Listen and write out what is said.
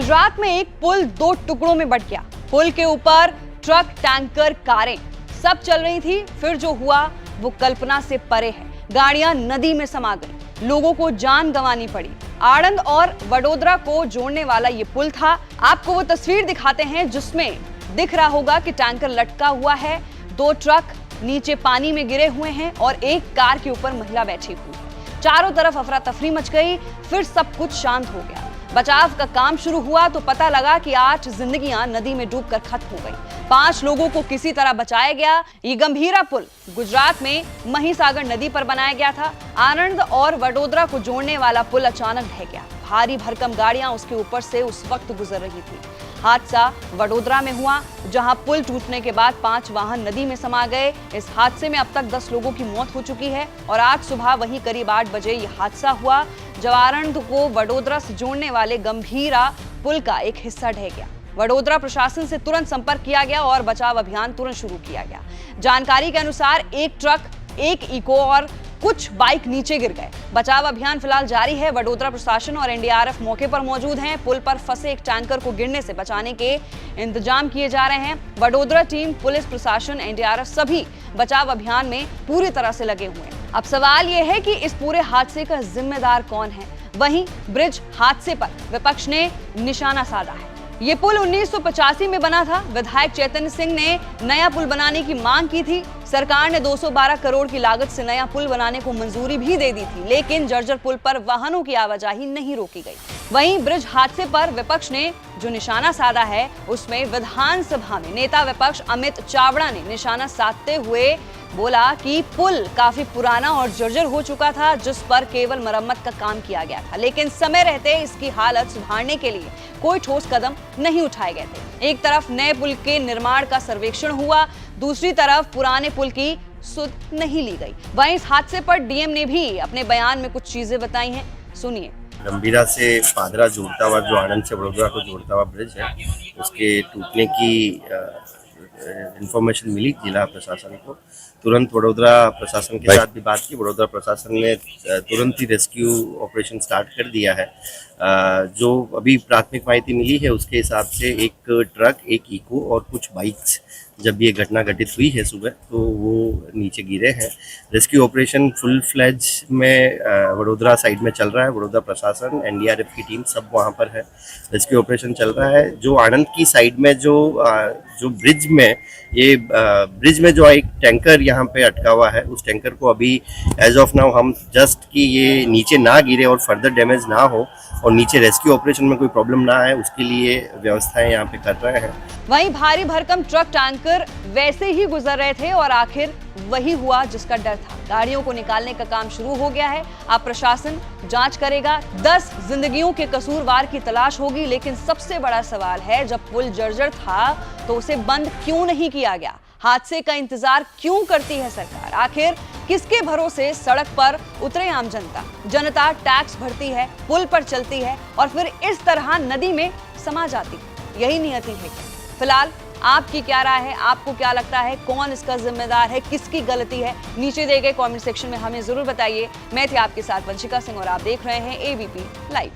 गुजरात में एक पुल 2 टुकड़ों में बंट गया। पुल के ऊपर ट्रक, टैंकर, कारें सब चल रही थी। फिर जो हुआ वो कल्पना से परे है। गाड़ियां नदी में समा गई, लोगों को जान गंवानी पड़ी। आणंद और वडोदरा को जोड़ने वाला ये पुल था। आपको वो तस्वीर दिखाते हैं जिसमें दिख रहा होगा कि टैंकर लटका हुआ है, 2 ट्रक नीचे पानी में गिरे हुए हैं और एक कार के ऊपर महिला बैठी हुई है। चारों तरफ अफरा तफरी मच गई। फिर सब कुछ शांत हो गया। बचाव का काम शुरू हुआ तो पता लगा कि 8 जिंदगियां नदी में डूबकर खत्म हो गई। 5 लोगों को किसी तरह बचाया गया। ये गंभीरा पुल गुजरात में महिसागर नदी पर बनाया गया था। आणंद और वडोदरा को जोड़ने वाला पुल अचानक ढह गया। भारी भरकम गाड़ियां उसके ऊपर से उस वक्त गुजर रही थी। हादसा वडोदरा में हुआ, जहां पुल टूटने के बाद 5 वाहन नदी में समा गए। इस हादसे में अब तक 10 लोगों की मौत हो चुकी है और आज सुबह वहीं करीब 8 बजे यह हादसा हुआ, जब आणंद को वडोदरा से जोड़ने वाले गंभीरा पुल का एक हिस्सा ढह गया। वडोदरा प्रशासन से तुरंत संपर्क किया गया और बचाव अभियान तुरंत शुरू किया गया। जानकारी के अनुसार एक ट्रक, एक इको और कुछ बाइक नीचे गिर गए। बचाव अभियान फिलहाल जारी है। वडोदरा प्रशासन और एनडीआरएफ मौके पर मौजूद हैं। पुल पर फंसे एक टैंकर को गिरने से बचाने के इंतजाम किए जा रहे हैं। वडोदरा टीम, पुलिस प्रशासन, एनडीआरएफ सभी बचाव अभियान में पूरी तरह से लगे हुए हैं। अब सवाल यह है कि इस पूरे हादसे का जिम्मेदार कौन है। वहीं ब्रिज हादसे पर विपक्ष ने निशाना साधा है। ये पुल 1985 में बना था। विधायक चैतन्य सिंह ने नया पुल बनाने की मांग की थी। सरकार ने 212 करोड़ की लागत से नया पुल बनाने को मंजूरी भी दे दी थी, लेकिन जर्जर पुल पर वाहनों की आवाजाही नहीं रोकी गई। वहीं ब्रिज हादसे पर विपक्ष ने जो निशाना साधा है, उसमें विधानसभा में नेता विपक्ष अमित चावड़ा ने निशाना साधते हुए बोला कि पुल काफी पुराना और जर्जर हो चुका था, जिस पर केवल मरम्मत का काम किया गया था, लेकिन समय रहते इसकी हालत सुधारने के लिए कोई ठोस कदम नहीं उठाए गए थे। एक तरफ नए पुल के निर्माण का सर्वेक्षण हुआ, दूसरी तरफ पुराने पुल की सुध नहीं ली गई। वहीं इस हादसे पर डीएम ने भी अपने बयान में कुछ चीजें बताई हैं, सुनिए। गंभीरा से पादरा जोड़ता हुआ, जो आणंद से वडोदरा को जोड़ता हुआ ब्रिज है, उसके टूटने की इंफॉर्मेशन मिली जिला प्रशासन को। तुरंत वडोदरा प्रशासन के साथ भी बात की। वडोदरा प्रशासन ने तुरंत ही रेस्क्यू ऑपरेशन स्टार्ट कर दिया है। जो अभी प्राथमिक माहिती मिली है उसके हिसाब से एक ट्रक, एक इको और कुछ बाइक्स, जब ये घटना घटित हुई है सुबह, तो वो नीचे गिरे हैं। रेस्क्यू ऑपरेशन फुल फ्लैज में वडोदरा साइड में चल रहा है। वडोदरा प्रशासन, एनडीआरएफ की टीम सब वहाँ पर है। रेस्क्यू ऑपरेशन चल रहा है। जो आणंद की साइड में जो ब्रिज में जो एक टैंकर यहाँ पे अटका हुआ है, उस टैंकर को अभी एज ऑफ नाउ हम जस्ट कि ये नीचे ना गिरे और फर्दर डैमेज ना हो और नीचे रेस्क्यू ऑपरेशन में कोई प्रॉब्लम ना आए, उसके लिए व्यवस्थाएं यहाँ पे कर रहे हैं। वहीं भारी भरकम ट्रक, टैंकर वैसे ही गुजर रहे थे और आखिर वही हुआ जिसका डर था। गाड़ियों को निकालने का काम शुरू हो गया है। अब प्रशासन जांच करेगा। 10 जिंदगियों के कसूरवार की तलाश होगी, लेकिन सबसे बड़ा सवाल है, जब पुल जर्जर था तो उसे बंद क्यों नहीं किया गया? हादसे का इंतजार क्यों करती है सरकार? आखिर किसके भरोसे सड़क पर उतरे आम जनता? जनता टैक्स भरती है, पुल पर चलती है और फिर इस तरह नदी में समा जाती है। यही नियति है क्या? फिलहाल आपकी क्या राय है? आपको क्या लगता है, कौन इसका जिम्मेदार है, किसकी गलती है? नीचे दिए गए कमेंट सेक्शन में हमें जरूर बताइए। मैं थी आपके साथ वंशिका सिंह और आप देख रहे हैं एबीपी लाइव।